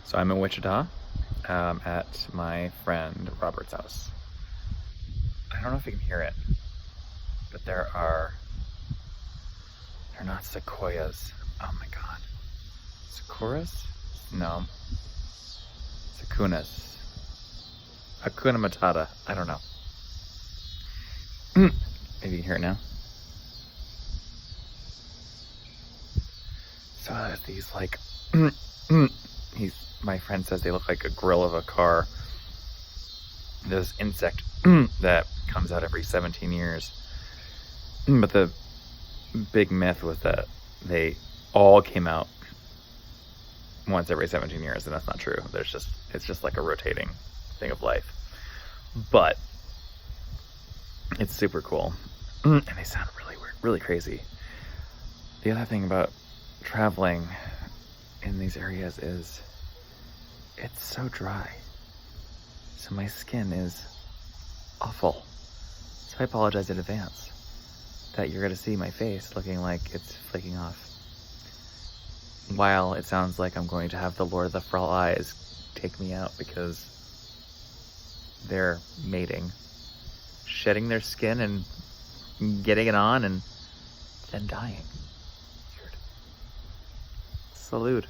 So I'm in Wichita at my friend Robert's house. I don't know if you can hear it, but they're not sequoias. Oh my god. Sakuras? No. Sakunas. Hakuna Matata. I don't know. Maybe you can hear it now. So these like my friend says they look like a grill of a car. This insect that comes out every 17 years. But the big myth was that they all came out once every 17 years, and that's not true. It's just like a rotating thing of life. But it's super cool. And they sound really weird, really crazy. The other thing about traveling in these areas is it's so dry. So my skin is awful. So I apologize in advance that you're going to see my face looking like it's flaking off. While it sounds like I'm going to have the Lord of the Frall Eyes take me out because they're mating, shedding their skin and getting it on and then dying. Weird. Salute.